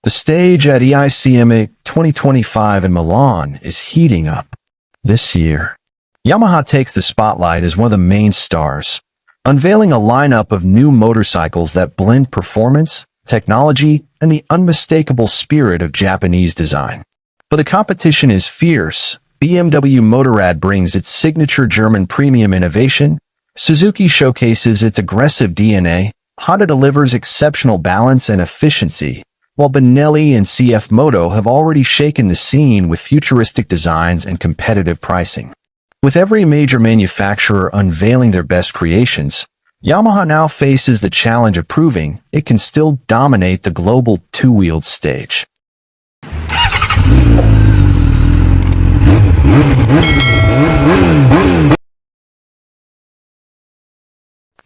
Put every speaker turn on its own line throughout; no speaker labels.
The stage at Eicma 2025 in Milan is heating up. This year, Yamaha takes the spotlight as one of the main stars, unveiling a lineup of new motorcycles that blend performance, technology, and the unmistakable spirit of Japanese design. But the competition is fierce. BMW Motorrad brings its signature German premium innovation, Suzuki showcases its aggressive DNA, Honda delivers exceptional balance and efficiency, while Benelli and CFMoto have already shaken the scene with futuristic designs and competitive pricing. With every major manufacturer unveiling their best creations, Yamaha now faces the challenge of proving it can still dominate the global two-wheeled stage.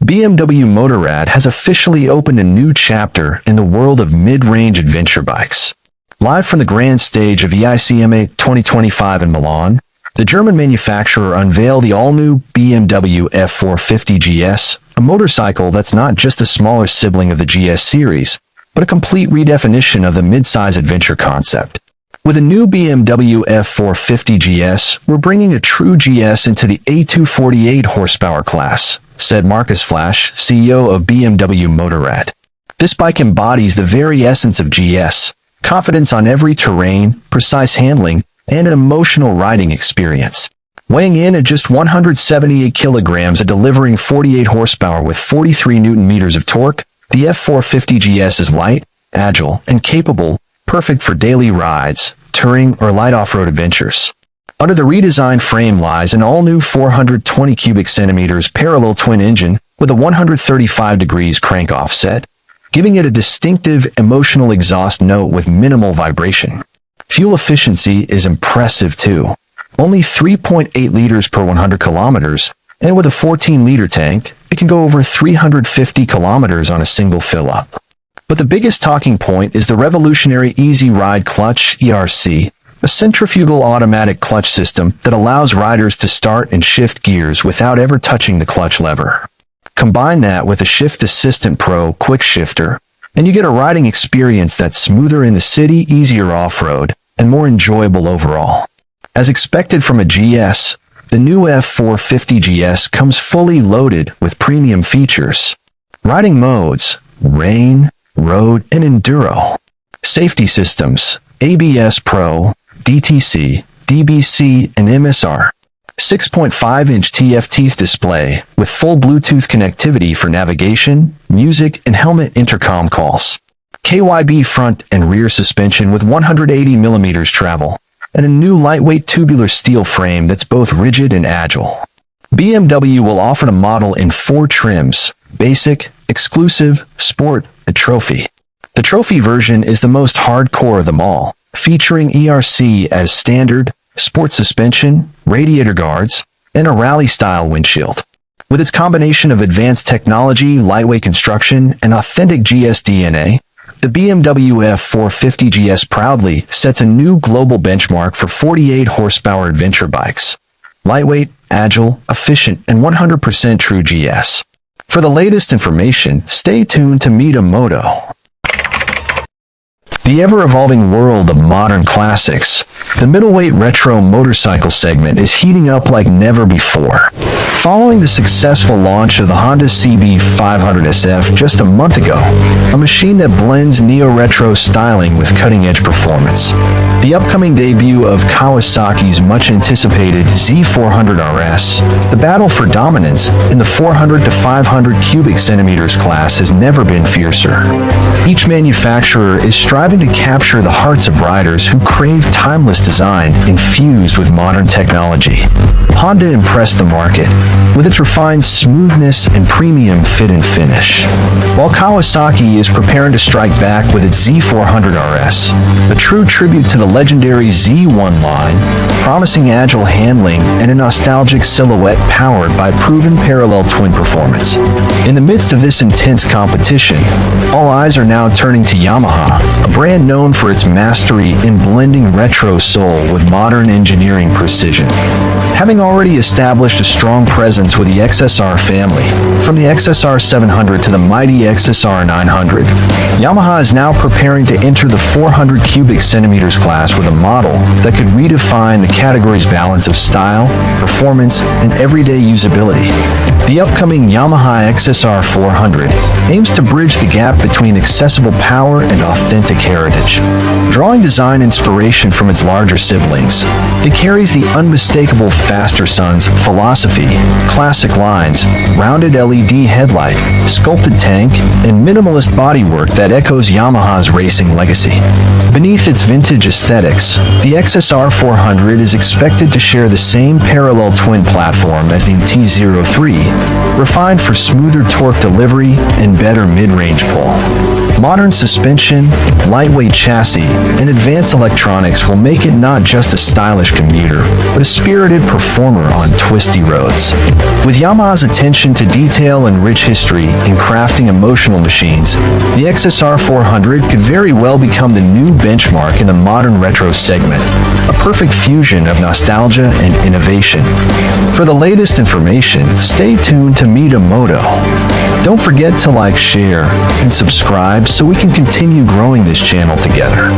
BMW Motorrad has officially opened a new chapter in the world of mid-range adventure bikes. Live from the grand stage of Eicma 2025 in Milan, the German manufacturer unveiled the all-new BMW F450GS, a motorcycle that's not just a smaller sibling of the GS series, but a complete redefinition of the mid-size adventure concept. With a new BMW F450GS, we're bringing a true GS into the A248 horsepower class, said Markus Flasch, CEO of BMW Motorrad. This bike embodies the very essence of GS, confidence on every terrain, precise handling, and an emotional riding experience. Weighing in at just 178 kilograms and delivering 48 horsepower with 43 Nm of torque, the F450GS is light, agile, and capable, perfect for daily rides, touring, or light off-road adventures. Under the redesigned frame lies an all-new 420 cubic centimeters parallel twin engine with a 135 degrees crank offset, giving it a distinctive emotional exhaust note with minimal vibration. Fuel efficiency is impressive too. Only 3.8 liters per 100 kilometers, and with a 14-liter tank, it can go over 350 kilometers on a single fill-up. But the biggest talking point is the revolutionary Easy Ride Clutch ERC, a centrifugal automatic clutch system that allows riders to start and shift gears without ever touching the clutch lever. Combine that with a Shift Assistant Pro quick shifter, and you get a riding experience that's smoother in the city, easier off-road, and more enjoyable overall. As expected from a GS, the new F450GS comes fully loaded with premium features. Riding modes: rain, road, and enduro. Safety systems: ABS Pro, DTC, DBC, and MSR. 6.5-inch TFT display with full Bluetooth connectivity for navigation, music, and helmet intercom calls. KYB front and rear suspension with 180 mm travel, and a new lightweight tubular steel frame that's both rigid and agile. BMW will offer the model in 4 trims: Basic, Exclusive, Sport, and Trophy. The Trophy version is the most hardcore of them all, featuring ERC as standard, sport suspension, radiator guards, and a rally-style windshield. With its combination of advanced technology, lightweight construction, and authentic GS DNA, the BMW F450GS proudly sets a new global benchmark for 48 horsepower adventure bikes. Lightweight, agile, efficient, and 100% true GS. For the latest information, stay tuned to Moto. The ever-evolving world of modern classics, the middleweight retro motorcycle segment is heating up like never before. Following the successful launch of the Honda CB500SF just a month ago, a machine that blends neo-retro styling with cutting-edge performance, the upcoming debut of Kawasaki's much-anticipated Z400 RS, the battle for dominance in the 400 to 500 cubic centimeters class has never been fiercer. Each manufacturer is striving to capture the hearts of riders who crave timeless design infused with modern technology. Honda impressed the market with its refined smoothness and premium fit and finish, while Kawasaki is preparing to strike back with its Z400 RS, a true tribute to the legendary Z1 line, promising agile handling and a nostalgic silhouette powered by proven parallel twin performance. In the midst of this intense competition, all eyes are now turning to Yamaha, a brand known for its mastery in blending retro soul with modern engineering precision. Having already established a strong presence with the XSR family, from the XSR400 to the mighty XSR900, Yamaha is now preparing to enter the 400 cubic centimeters class with a model that could redefine the category's balance of style, performance, and everyday usability. The upcoming Yamaha XSR400 aims to bridge the gap between accessible power and authentic heritage. Drawing design inspiration from its larger siblings, it carries the unmistakable Faster Sons philosophy, classic lines, rounded LED headlight, sculpted tank, and minimalist bodywork that echoes Yamaha's racing legacy. Beneath its vintage aesthetics, the XSR400 is expected to share the same parallel twin platform as the T03, refined for smoother torque delivery and better mid-range pull. Modern suspension, lightweight chassis, and advanced electronics will make it not just a stylish commuter, but a spirited performer on twisty roads. With Yamaha's attention to detail and rich history in crafting emotional machines, the XSR400 could very well become the new benchmark in the modern retro segment, a perfect fusion of nostalgia and innovation. For the latest information, stay tuned to Moto. Don't forget to like, share, and subscribe so we can continue growing this channel together.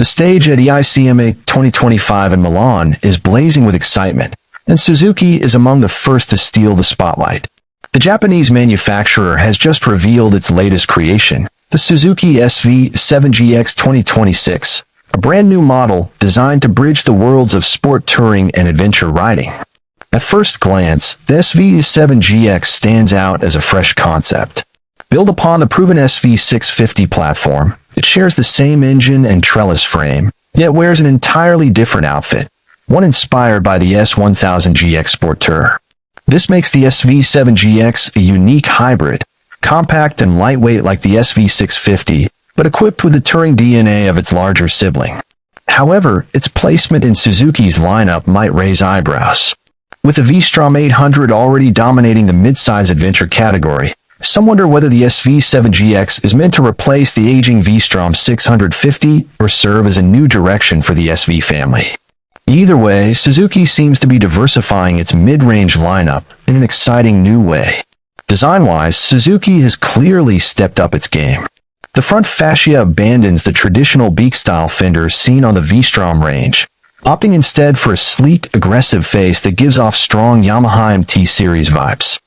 The stage at Eicma 2025 in Milan is blazing with excitement, and Suzuki is among the first to steal the spotlight. The Japanese manufacturer has just revealed its latest creation, the Suzuki SV7GX 2026, a brand new model designed to bridge the worlds of sport touring and adventure riding. At first glance, the SV7GX stands out as a fresh concept. Built upon the proven SV650 platform, it shares the same engine and trellis frame, yet wears an entirely different outfit, one inspired by the S1000GX Sport Tourer. This makes the SV7GX a unique hybrid, compact and lightweight like the SV650, but equipped with the touring DNA of its larger sibling. However, its placement in Suzuki's lineup might raise eyebrows. With the V-Strom 800 already dominating the mid-size adventure category, some wonder whether the SV7GX is meant to replace the aging V-Strom 650 or serve as a new direction for the SV family. Either way, Suzuki seems to be diversifying its mid-range lineup in an exciting new way. Design-wise, Suzuki has clearly stepped up its game. The front fascia abandons the traditional beak-style fenders seen on the V-Strom range, opting instead for a sleek, aggressive face that gives off strong Yamaha MT series vibes.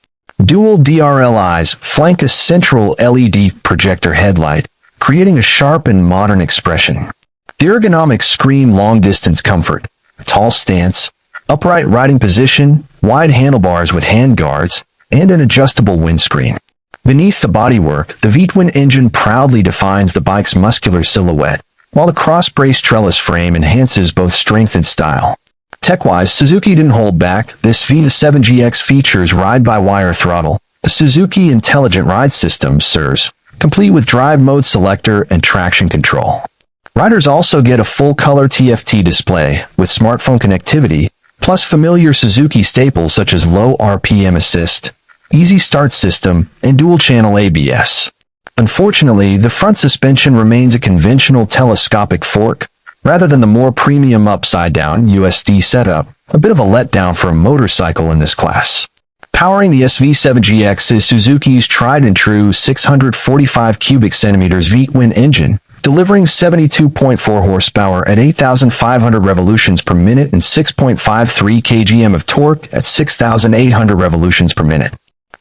Dual DRLIs flank a central LED projector headlight, creating a sharp and modern expression. The ergonomics scream long-distance comfort, tall stance, upright riding position, wide handlebars with handguards, and an adjustable windscreen. Beneath the bodywork, the V-twin engine proudly defines the bike's muscular silhouette, while the cross-brace trellis frame enhances both strength and style. Tech-wise, Suzuki didn't hold back. This V7GX features ride-by-wire throttle, the Suzuki Intelligent Ride System SIRS, complete with drive mode selector and traction control. Riders also get a full-color TFT display with smartphone connectivity, plus familiar Suzuki staples such as low RPM assist, easy start system, and dual-channel ABS. Unfortunately, the front suspension remains a conventional telescopic fork, rather than the more premium upside-down USD setup, a bit of a letdown for a motorcycle in this class. Powering the SV7GX is Suzuki's tried-and-true 645 cubic centimeters V-twin engine, delivering 72.4 horsepower at 8,500 revolutions per minute and 6.53 kgm of torque at 6,800 revolutions per minute.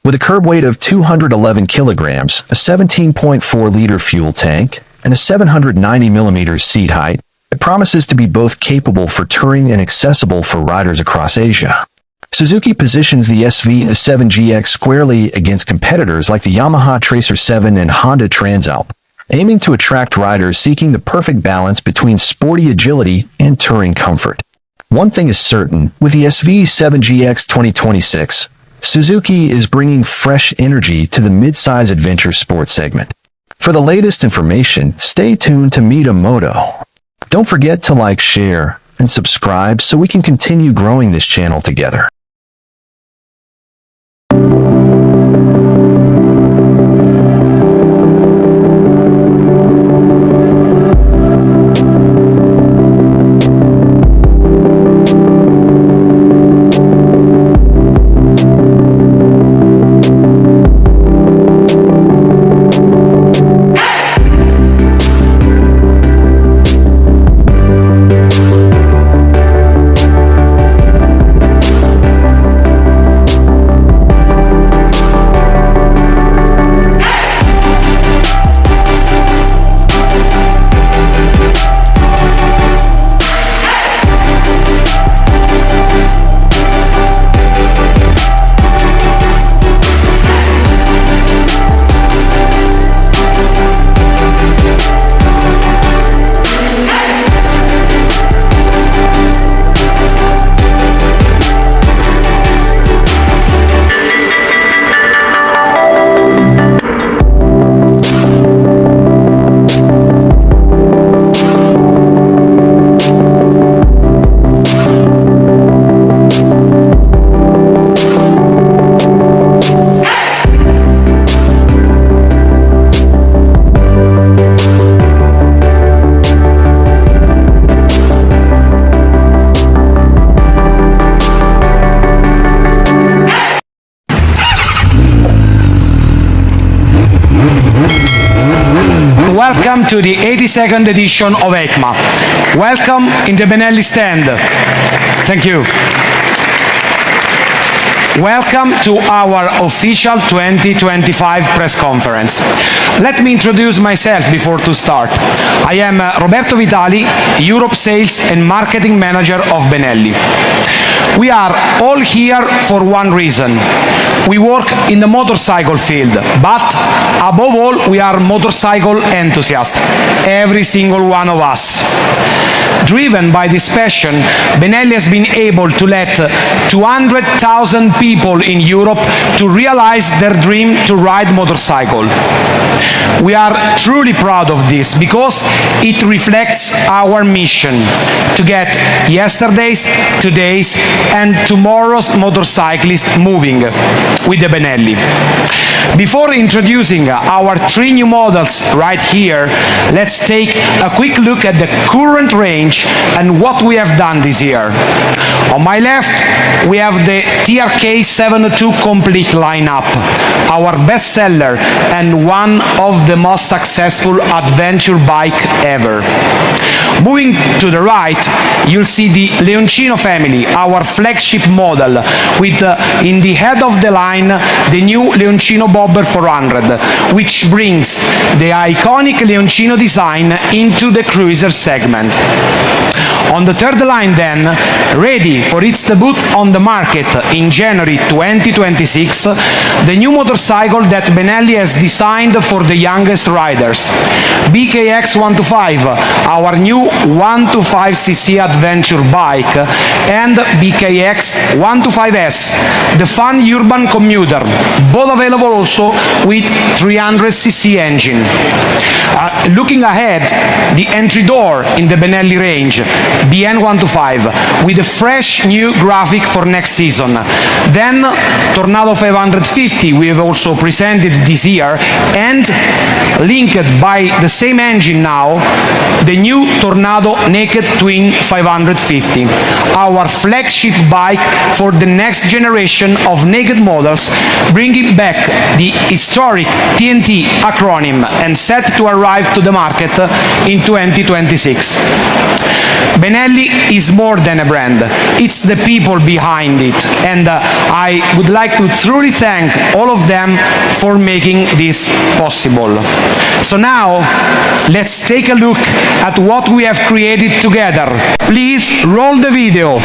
With a curb weight of 211 kilograms, a 17.4-liter fuel tank, and a 790mm seat height, It promises to be both capable for touring and accessible for riders across Asia. Suzuki positions the SV7GX squarely against competitors like the Yamaha Tracer 7 and Honda Transalp, aiming to attract riders seeking the perfect balance between sporty agility and touring comfort. One thing is certain, with the SV7GX 2026, Suzuki is bringing fresh energy to the mid-size adventure sports segment. For the latest information, stay tuned to Moto. Don't forget to like, share, and subscribe so we can continue growing this channel together.
Welcome to the 82nd edition of Eicma. Welcome in the Benelli stand. Thank you. Welcome to our official 2025 press conference. Let me introduce myself before to start. I am Roberto Vitali, Europe Sales and Marketing Manager of Benelli. We are all here for one reason. We work in the motorcycle field, but above all, we are motorcycle enthusiasts, every single one of us. Driven by this passion, Benelli has been able to let 200,000 people in Europe to realize their dream to ride motorcycle. We are truly proud of this because it reflects our mission to get yesterday's, today's, and tomorrow's motorcyclists moving with the Benelli. Before introducing our three new models right here, let's take a quick look at the current range and what we have done this year. On my left, we have the TRK 702 complete lineup, our bestseller and one of the most successful adventure bike ever. Moving to the right, you'll see the Leoncino family, our flagship model, with in the head of the line the new Leoncino Bobber 400, which brings the iconic Leoncino design into the cruiser segment. On the third line then, ready for its debut on the market in January 2026, the new motorcycle that Benelli has designed for the youngest riders, BKX 125, our new 125cc adventure bike, and BKX 125S, the fun urban commuter, both available also with 300cc engine. Looking ahead, the entry door in the Benelli range, BN125, with a fresh new graphic for next season. Then Tornado 550 we have also presented this year, and linked by the same engine now, the new Tornado Naked Twin 550, our flagship bike for the next generation of naked models, bringing back the historic TNT acronym and set to arrive to the market in 2026. Benelli is more than a brand. It's the people behind it. And I would like to truly thank all of them for making this possible. So now, let's take a look at what we have created together. Please roll the video.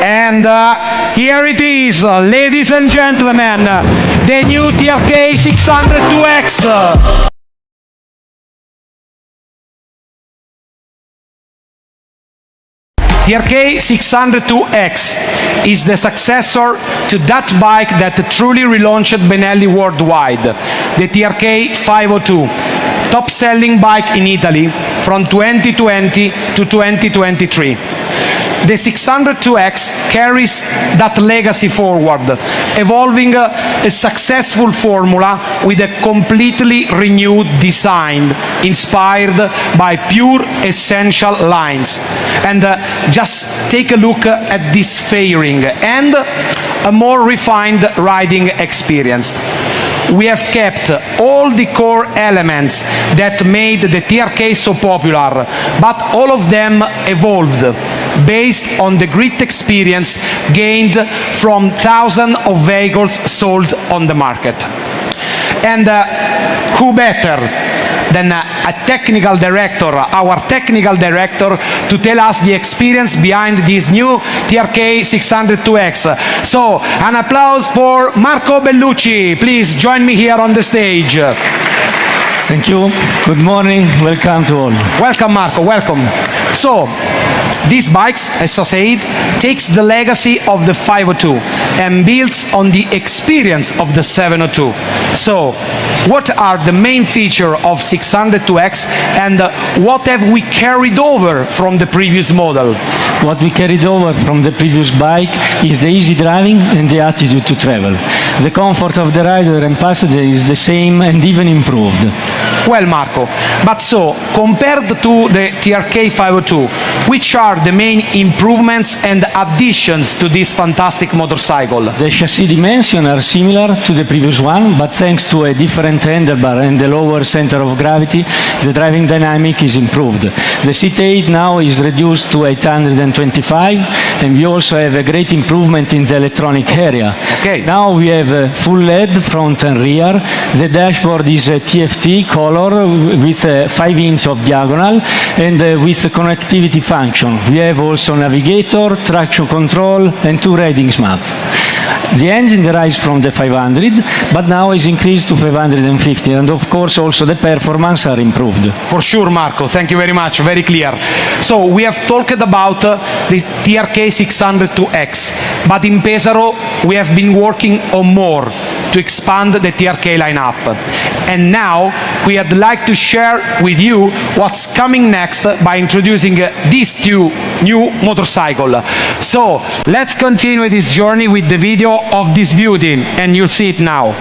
And here it is, ladies and gentlemen, the new TRK 602X. TRK 602X is the successor to that bike that truly relaunched Benelli worldwide, the TRK 502, top-selling bike in Italy from 2020 to 2023. The 602X carries that legacy forward, evolving a successful formula with a completely renewed design, inspired by pure essential lines. And just take a look at this fairing and a more refined riding experience. We have kept all the core elements that made the TRK so popular, but all of them evolved based on the great experience gained from thousands of vehicles sold on the market. And who better than a technical director, our technical director, to tell us the experience behind this new TRK 602X. So, an applause for Marco Bellucci. Please join me here on the stage.
Thank you. Good morning. Welcome to all.
Welcome, Marco. Welcome. So, these bikes, as I said, takes the legacy of the 502 and builds on the experience of the 702. So, what are the main features of 602X and what have we carried over from the previous model?
What we carried over from the previous bike is the easy driving and the attitude to travel. The comfort of the rider and passenger is the same and even improved.
Well, Marco, but so, compared to the TRK 502, which are the main improvements and additions to this fantastic motorcycle?
The chassis dimensions are similar to the previous one, but thanks to a different handlebar and the lower center of gravity, the driving dynamic is improved. The seat height now is reduced to 825, and we also have a great improvement in the electronic area.
Okay.
Now we have a full LED front and rear. The dashboard is a TFT color with 5 inches of diagonal and with a connectivity function. We have also navigator, traction control and 2 readings map. The engine derives from the 500, but now is increased to 550, and of course also the performance are improved.
For sure, Marco. Thank you very much. Very clear. So we have talked about the TRK 602X, but in Pesaro we have been working on more to expand the TRK lineup. And now we would like to share with you what's coming next by introducing these two new motorcycles. So let's continue this journey with the video of this beauty, and you'll see it now.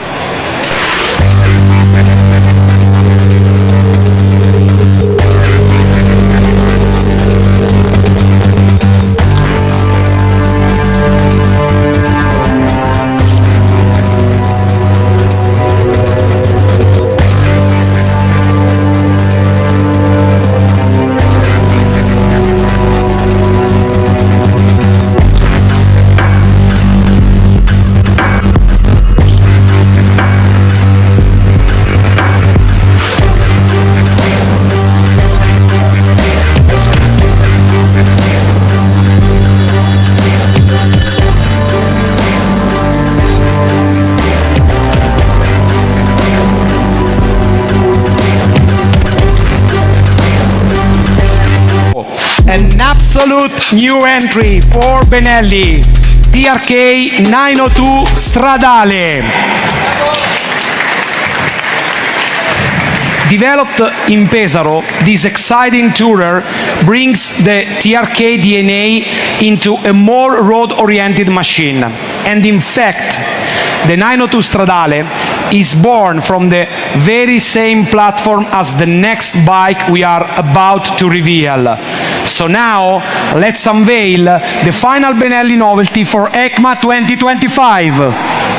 absolute new entry for Benelli TRK 902 Stradale. Developed in Pesaro, this exciting tourer brings the TRK DNA into a more road-oriented machine. And in fact, the 902 Stradale is born from the very same platform as the next bike we are about to reveal. So now, let's unveil the final Benelli novelty for Eicma 2025.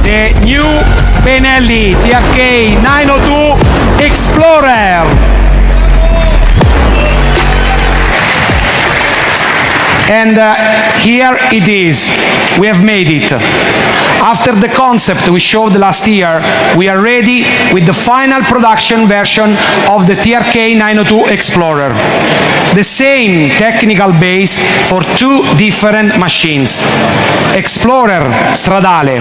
The new Benelli TRK 902 Xplorer. And here it is. We have made it. After the concept we showed last year, we are ready with the final production version of the TRK 902 Xplorer. The same technical base for two different machines. Xplorer, Stradale.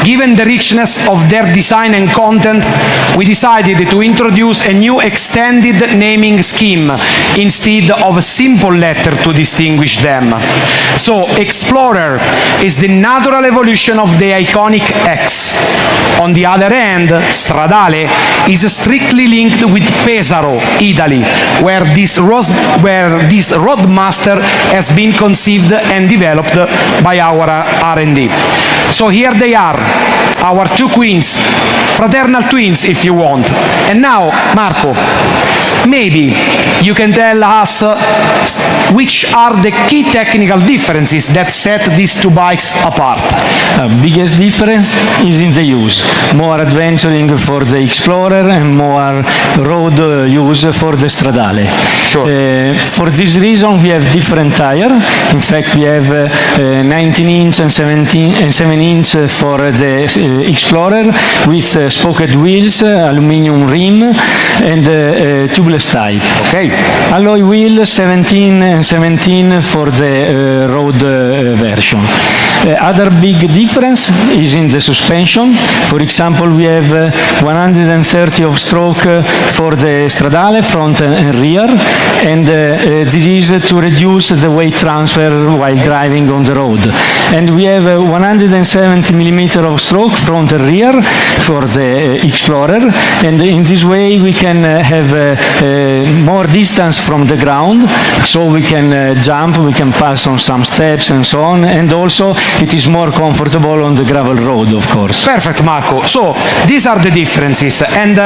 Given the richness of their design and content, we decided to introduce a new extended naming scheme instead of a simple letter to distinguish them. So, Xplorer is the natural evolution of the iconic X. On the other hand, Stradale is strictly linked with Pesaro, Italy, where this roadmaster has been conceived and developed by our R&D. So here they are, our two queens, fraternal twins if you want. And now, Marco, maybe you can tell us which are the key technical differences that set these two bikes apart.
Biggest difference is in the use. More adventuring for the Xplorer and more road use for the Stradale.
Sure.
For this reason we have different tire. In fact we have 19-inch and 7-inch for the Xplorer with spoked wheels, aluminium rim and tubeless type.
Okay.
Alloy wheel 17 and 17 for the road version. Other big difference is in the suspension. For example, we have 130 of stroke for the Stradale, front and rear, and this is to reduce the weight transfer while driving on the road. And we have 170 millimeter of stroke, front and rear, for the Xplorer, and in this way we can have more distance from the ground, so we can jump, we can pass on some steps and so on, and also it is more comfortable on the gravel road, of course.
Perfect, Marco. So these are the differences. And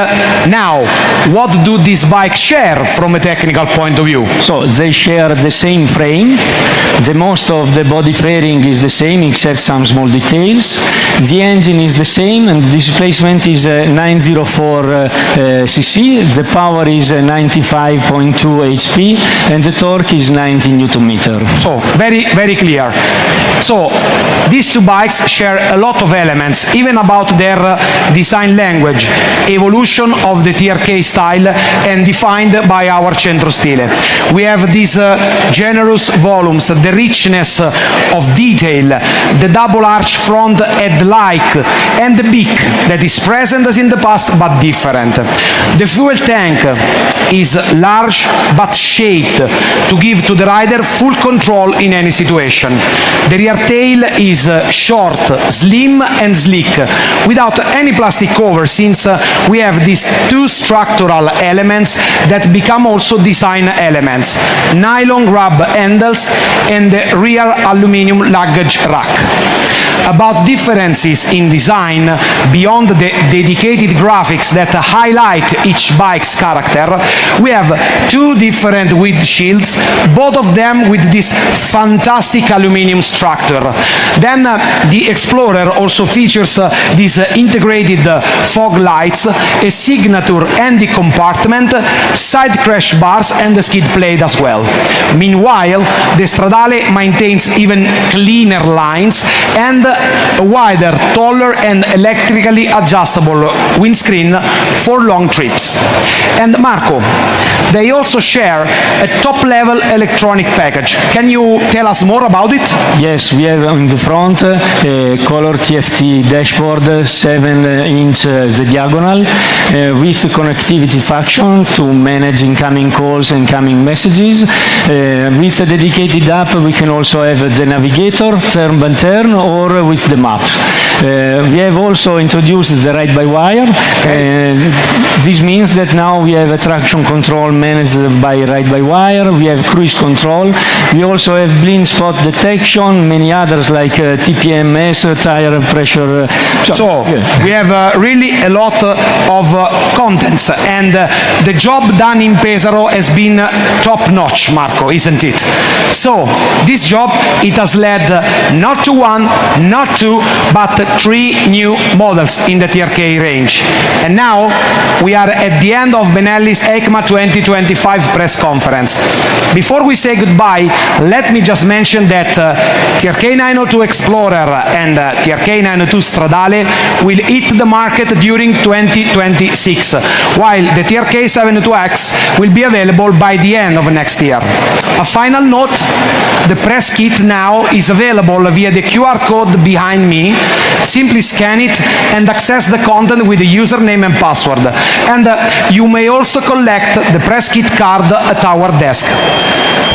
now, what do these bikes share from a technical point of view?
So they share the same frame. The most of the body fairing is the same except some small details. The engine is the same and the displacement is 904 cc. The power is 95.2 HP and the torque is 90 Newton meter.
So very, very clear. So these two bikes share a lot of elements, even about their design language, evolution of the TRK style and defined by our centro stile. We have these generous volumes, the richness of detail, the double arch front headlight and the beak that is present as in the past but different. The fuel tank is large but shaped to give to the rider full control in any situation. There rear tail is short, slim and sleek, without any plastic cover, since we have these two structural elements that become also design elements: nylon grab handles and the rear aluminum luggage rack. About differences in design, beyond the dedicated graphics that highlight each bike's character, we have two different windshields, both of them with this fantastic aluminum structure. Then the Xplorer also features these integrated fog lights, a signature handy compartment, side crash bars and the skid plate as well. Meanwhile, the Stradale maintains even cleaner lines and a wider, taller and electrically adjustable windscreen for long trips. And Marco, they also share a top-level electronic package. Can you tell us more about it?
Yes, we have in the front a color TFT dashboard, 7-inch the diagonal, with connectivity function to manage incoming calls and incoming messages. With a dedicated app, we can also have the navigator, turn by turn, or with the maps. We have also introduced the ride-by-wire. This means that now we have a traction control managed by ride-by-wire. We have cruise control. We also have blind spot detection, many others like TPMS, tire pressure.
So we have really a lot of contents, and the job done in Pesaro has been top-notch, Marco, isn't it? So this job, it has led not to one, not two, but three new models in the TRK range. And now we are at the end of Benelli's Eicma 2025 press conference. Before we say goodbye, let me just mention that TRK 902 Xplorer and TRK 902 Stradale will hit the market during 2026, while the TRK 702X will be available by the end of next year. A final note, the press kit now is available via the QR code behind me. Simply scan it and access the content with the username and password. And you may also collect the press kit card at our desk.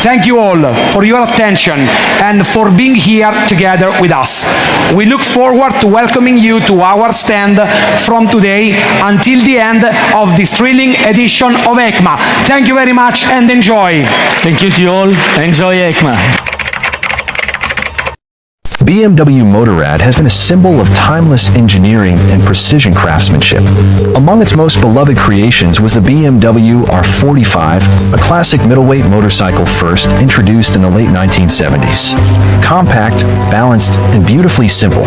Thank you all for your attention and for being here together with us. We look forward to welcoming you to our stand from today until the end of this thrilling edition of Eicma. Thank you very much and enjoy.
Thank you to you all. Enjoy Eicma.
BMW Motorrad has been a symbol of timeless engineering and precision craftsmanship. Among its most beloved creations was the BMW R45, a classic middleweight motorcycle first introduced in the late 1970s. Compact, balanced, and beautifully simple,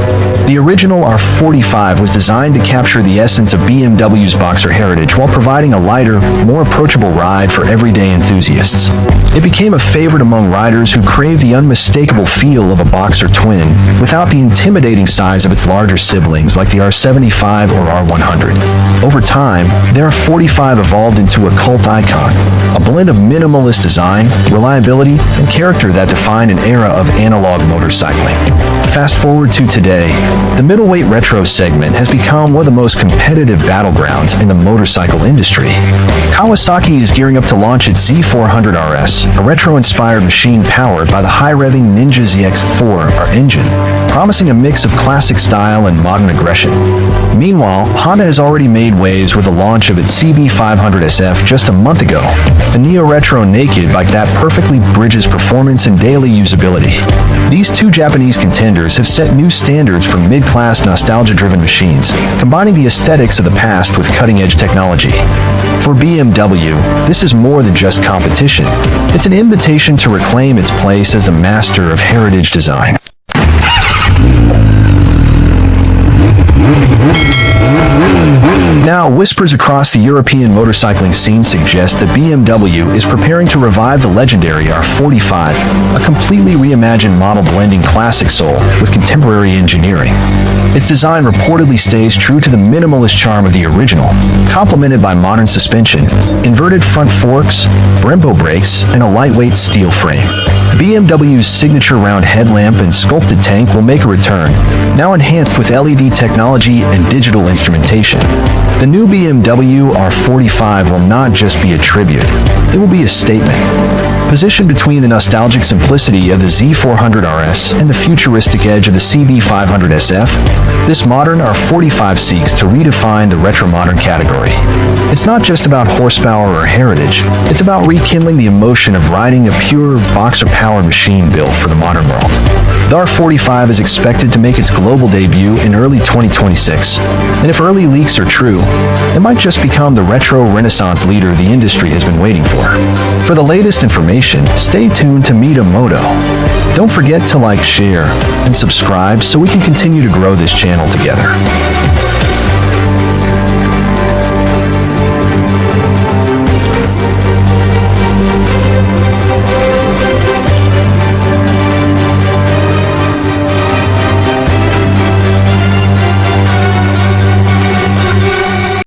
the original R45 was designed to capture the essence of BMW's boxer heritage while providing a lighter, more approachable ride for everyday enthusiasts. It became a favorite among riders who craved the unmistakable feel of a boxer twin without the intimidating size of its larger siblings like the R75 or R100. Over time, the R45 evolved into a cult icon, a blend of minimalist design, reliability, and character that defined an era of analog motorcycling. Fast forward to today, the middleweight retro segment has become one of the most competitive battlegrounds in the motorcycle industry. Kawasaki is gearing up to launch its Z400 RS, a retro-inspired machine powered by the high-revving Ninja ZX4 engine, promising a mix of classic style and modern aggression. Meanwhile, Honda has already made waves with the launch of its CB500SF just a month ago, a neo-retro naked bike that perfectly bridges performance and daily usability. These two Japanese contenders have set new standards for mid-class nostalgia-driven machines, combining the aesthetics of the past with cutting-edge technology. For BMW, this is more than just competition. It's an invitation to reclaim its place as the master of heritage design. Now, whispers across the European motorcycling scene suggest that BMW is preparing to revive the legendary R45, a completely reimagined model blending classic soul with contemporary engineering. Its design reportedly stays true to the minimalist charm of the original, complemented by modern suspension, inverted front forks, Brembo brakes, and a lightweight steel frame. BMW's signature round headlamp and sculpted tank will make a return, now enhanced with LED technology and digital instrumentation. The new BMW R45 will not just be a tribute, it will be a statement. Positioned between the nostalgic simplicity of the Z400 RS and the futuristic edge of the CB500 SF, this modern R45 seeks to redefine the retro-modern category. It's not just about horsepower or heritage, it's about rekindling the emotion of riding a pure boxer-powered machine built for the modern world. The R45 is expected to make its global debut in early 2026, and if early leaks are true, it might just become the retro renaissance leader the industry has been waiting for. For the latest information, stay tuned to Moto. Don't forget to like, share, and subscribe so we can continue to grow this channel together.